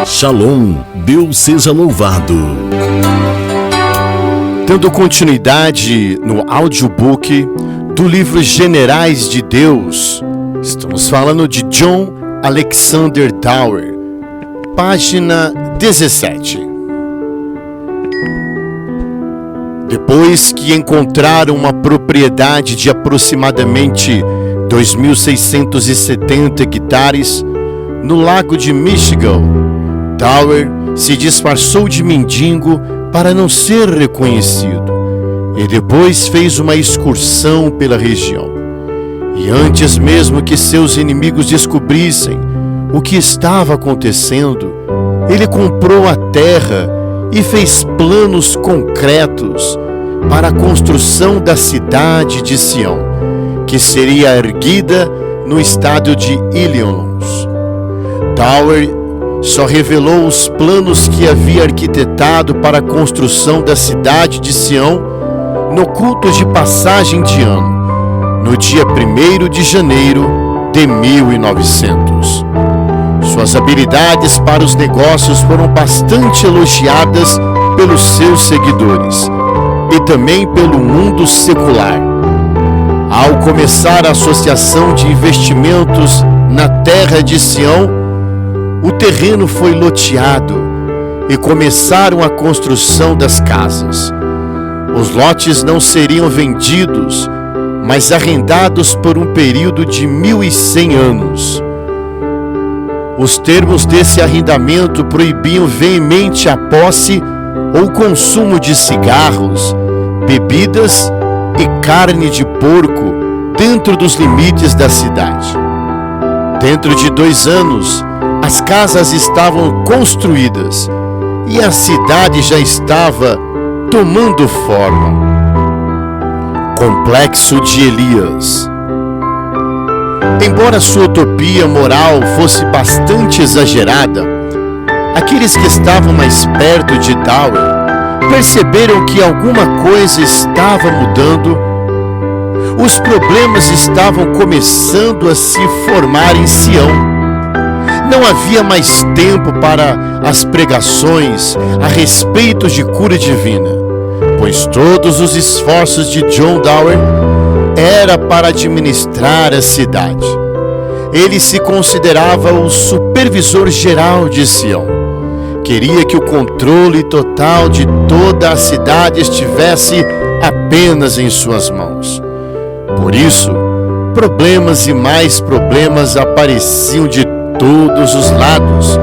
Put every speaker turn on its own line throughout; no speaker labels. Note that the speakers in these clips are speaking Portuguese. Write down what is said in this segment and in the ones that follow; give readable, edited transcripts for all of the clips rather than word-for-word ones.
Shalom, Deus seja louvado.
Dando continuidade no audiobook do livro Generais de Deus, estamos falando de John Alexander Dowie, página 17. Depois que encontraram uma propriedade de aproximadamente 2.670 hectares no lago de Michigan, Dowie se disfarçou de mendigo para não ser reconhecido e depois fez uma excursão pela região. E antes mesmo que seus inimigos descobrissem o que estava acontecendo, ele comprou a terra e fez planos concretos para a construção da cidade de Sião, que seria erguida no estado de Illinois. Dowie só revelou os planos que havia arquitetado para a construção da cidade de Sião no culto de passagem de ano, no dia 1º de janeiro de 1900. Suas habilidades para os negócios foram bastante elogiadas pelos seus seguidores e também pelo mundo secular. Ao começar a associação de investimentos na terra de Sião, o terreno foi loteado e começaram a construção das casas. Os lotes não seriam vendidos, mas arrendados por um período de 1.100 anos. Os termos desse arrendamento proibiam veemente a posse ou consumo de cigarros, bebidas e carne de porco dentro dos limites da cidade. Dentro de 2 anos, as casas estavam construídas e a cidade já estava tomando forma. Complexo de Elias. Embora sua utopia moral fosse bastante exagerada, aqueles que estavam mais perto de Dowie perceberam que alguma coisa estava mudando. Os problemas estavam começando a se formar em Sião. Não havia mais tempo para as pregações a respeito de cura divina, pois todos os esforços de John Dowie era para administrar a cidade. Ele se considerava o supervisor geral de Sião. Queria que o controle total de toda a cidade estivesse apenas em suas mãos. Por isso, problemas e mais problemas apareciam de todos os lados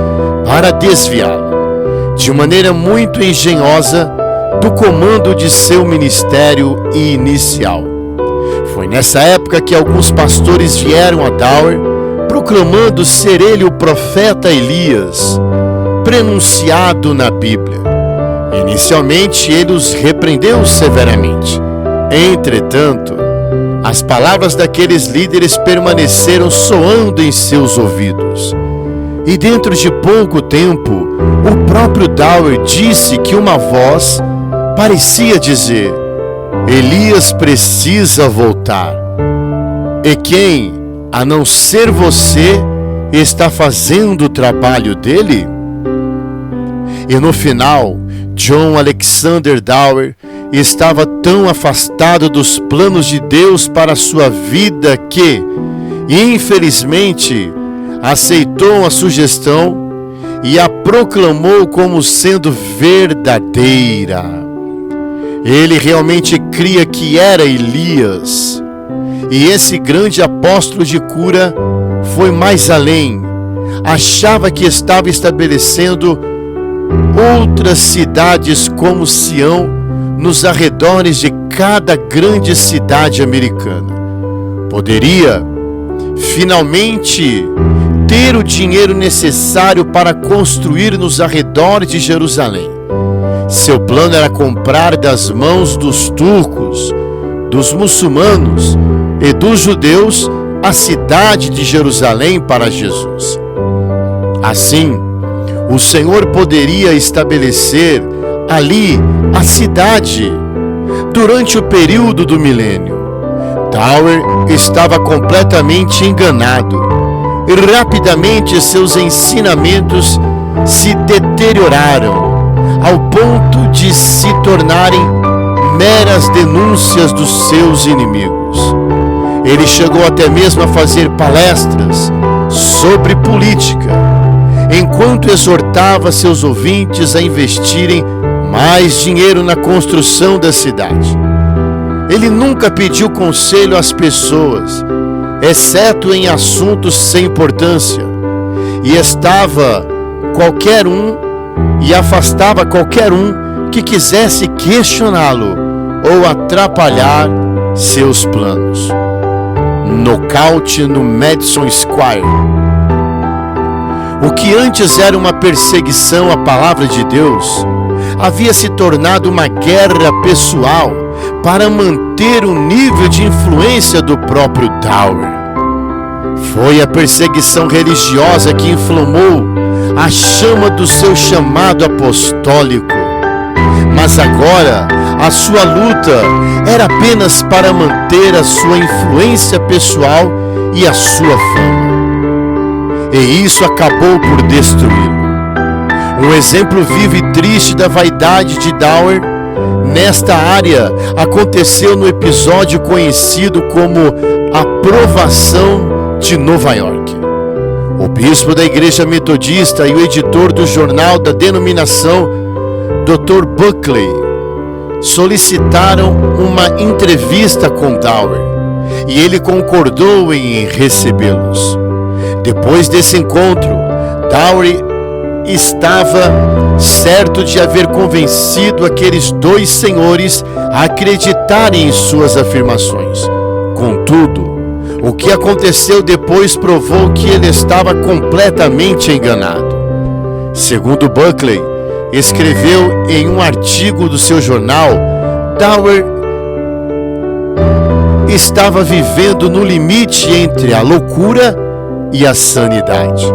para desviá-lo, de maneira muito engenhosa, do comando de seu ministério inicial. Foi nessa época que alguns pastores vieram a Dowie, proclamando ser ele o profeta Elias, prenunciado na Bíblia. Inicialmente ele os repreendeu severamente. Entretanto, as palavras daqueles líderes permaneceram soando em seus ouvidos. E dentro de pouco tempo, o próprio Dowie disse que uma voz parecia dizer: Elias precisa voltar. E quem, a não ser você, está fazendo o trabalho dele? E no final, John Alexander Dowie estava tão afastado dos planos de Deus para a sua vida que, infelizmente, aceitou a sugestão e a proclamou como sendo verdadeira. Ele realmente cria que era Elias. E esse grande apóstolo de cura foi mais além. Achava que estava estabelecendo outras cidades como Sião nos arredores de cada grande cidade americana. Poderia, finalmente, ter o dinheiro necessário para construir nos arredores de Jerusalém. Seu plano era comprar das mãos dos turcos, dos muçulmanos e dos judeus a cidade de Jerusalém para Jesus. Assim, o Senhor poderia estabelecer ali a cidade durante o período do milênio. Dowie estava completamente enganado e rapidamente seus ensinamentos se deterioraram ao ponto de se tornarem meras denúncias dos seus inimigos. Ele chegou até mesmo a fazer palestras sobre política, enquanto exortava seus ouvintes a investirem mais dinheiro na construção da cidade. Ele nunca pediu conselho às pessoas, exceto em assuntos sem importância, e afastava qualquer um que quisesse questioná-lo ou atrapalhar seus planos. Nocaute no Madison Square. O que antes era uma perseguição à palavra de Deus, havia se tornado uma guerra pessoal para manter o nível de influência do próprio Dower. Foi a perseguição religiosa que inflamou a chama do seu chamado apostólico. Mas agora, a sua luta era apenas para manter a sua influência pessoal e a sua fama. E isso acabou por destruí-lo. Um exemplo vivo e triste da vaidade de Dower nesta área aconteceu no episódio conhecido como a Provação de Nova York. O bispo da igreja metodista e o editor do jornal da denominação, Dr. Buckley, solicitaram uma entrevista com Dower e ele concordou em recebê-los. Depois desse encontro, Dower estava certo de haver convencido aqueles dois senhores a acreditarem em suas afirmações. Contudo, o que aconteceu depois provou que ele estava completamente enganado. Segundo Buckley escreveu em um artigo do seu jornal, Dower estava vivendo no limite entre a loucura e a sanidade,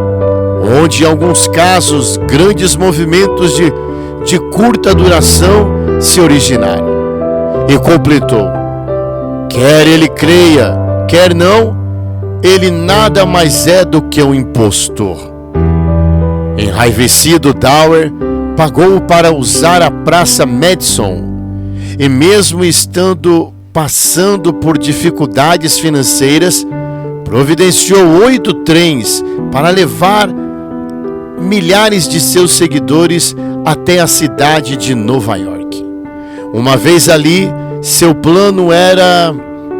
onde em alguns casos grandes movimentos de curta duração se originaram. E completou: quer ele creia, quer não, ele nada mais é do que um impostor. Enraivecido, Dower pagou para usar a Praça Madison e, mesmo passando por dificuldades financeiras, providenciou 8 trens para levar milhares de seus seguidores até a cidade de Nova York. Uma vez ali, seu plano era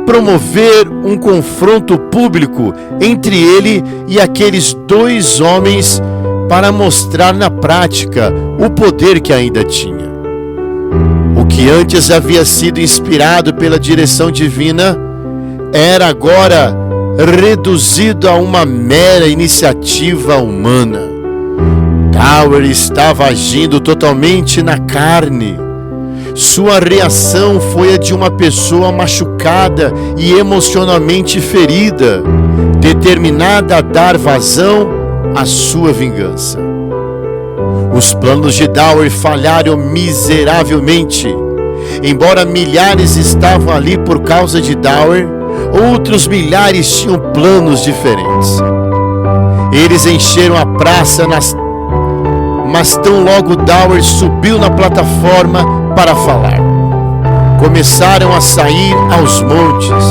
promover um confronto público entre ele e aqueles dois homens para mostrar na prática o poder que ainda tinha. O que antes havia sido inspirado pela direção divina era agora reduzido a uma mera iniciativa humana. Dower estava agindo totalmente na carne. Sua reação foi a de uma pessoa machucada e emocionalmente ferida, determinada a dar vazão à sua vingança. Os planos de Dower falharam miseravelmente. Embora milhares estavam ali por causa de Dower, outros milhares tinham planos diferentes. Eles encheram a praça, mas tão logo Dower subiu na plataforma para falar, começaram a sair aos montes.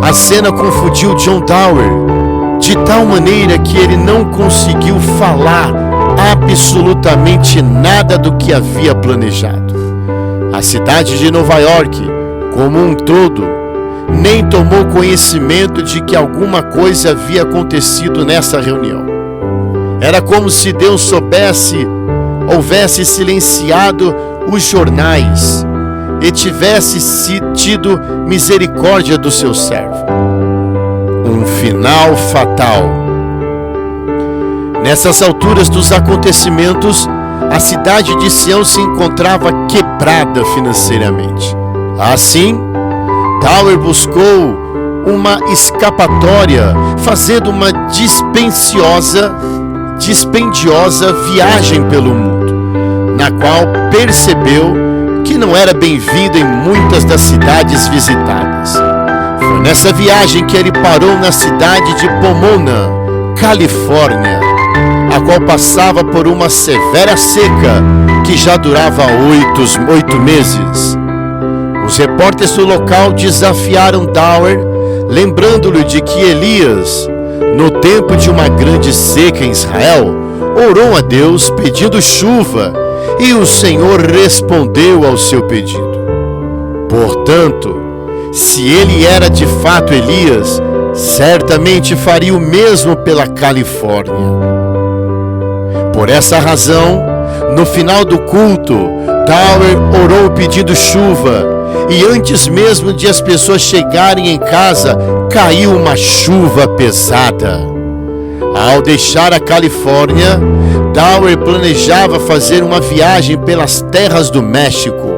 A cena confundiu John Dower de tal maneira que ele não conseguiu falar absolutamente nada do que havia planejado. A cidade de Nova York, como um todo, nem tomou conhecimento de que alguma coisa havia acontecido nessa reunião. Era como se Deus houvesse silenciado os jornais e tivesse tido misericórdia do seu servo. Um final fatal. Nessas alturas dos acontecimentos, a cidade de Sião se encontrava quebrada financeiramente. Assim, Dower buscou uma escapatória, fazendo uma dispendiosa viagem pelo mundo, na qual percebeu que não era bem-vindo em muitas das cidades visitadas. Foi nessa viagem que ele parou na cidade de Pomona, Califórnia, a qual passava por uma severa seca que já durava 8 meses. Os repórteres do local desafiaram Dower, lembrando-lhe de que Elias, no tempo de uma grande seca em Israel, orou a Deus pedindo chuva, e o Senhor respondeu ao seu pedido. Portanto, se ele era de fato Elias, certamente faria o mesmo pela Califórnia. Por essa razão, no final do culto, Dower orou pedindo chuva, e antes mesmo de as pessoas chegarem em casa, caiu uma chuva pesada. Ao deixar a Califórnia, Dower planejava fazer uma viagem pelas terras do México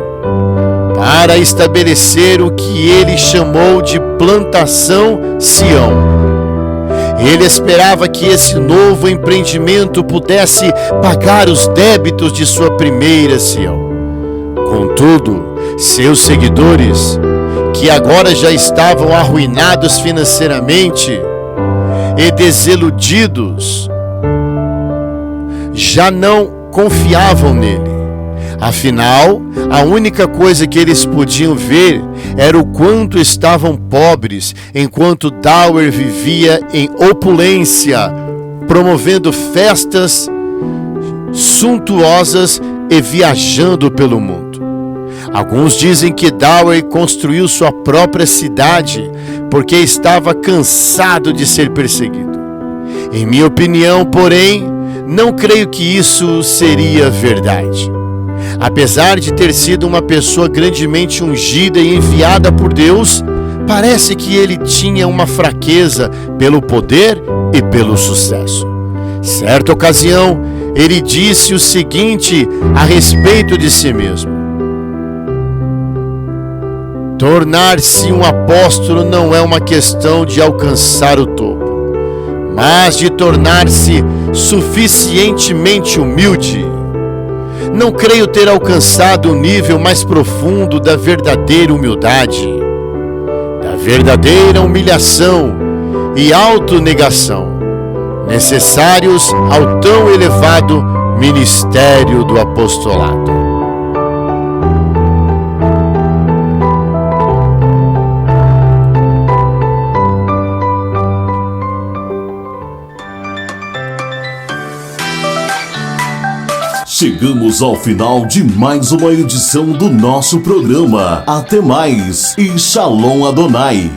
para estabelecer o que ele chamou de Plantação Sião. Ele esperava que esse novo empreendimento pudesse pagar os débitos de sua primeira Sião. Contudo, seus seguidores, que agora já estavam arruinados financeiramente e desiludidos, já não confiavam nele. Afinal, a única coisa que eles podiam ver era o quanto estavam pobres, enquanto Dower vivia em opulência, promovendo festas suntuosas e viajando pelo mundo. Alguns dizem que Dower construiu sua própria cidade porque estava cansado de ser perseguido. Em minha opinião, porém, não creio que isso seria verdade. Apesar de ter sido uma pessoa grandemente ungida e enviada por Deus, parece que ele tinha uma fraqueza pelo poder e pelo sucesso. Certa ocasião, ele disse o seguinte a respeito de si mesmo: tornar-se um apóstolo não é uma questão de alcançar o topo, mas de tornar-se suficientemente humilde. Não creio ter alcançado o nível mais profundo da verdadeira humildade, da verdadeira humilhação e autonegação, necessários ao tão elevado ministério do apostolado.
Chegamos ao final de mais uma edição do nosso programa. Até mais e Shalom Adonai.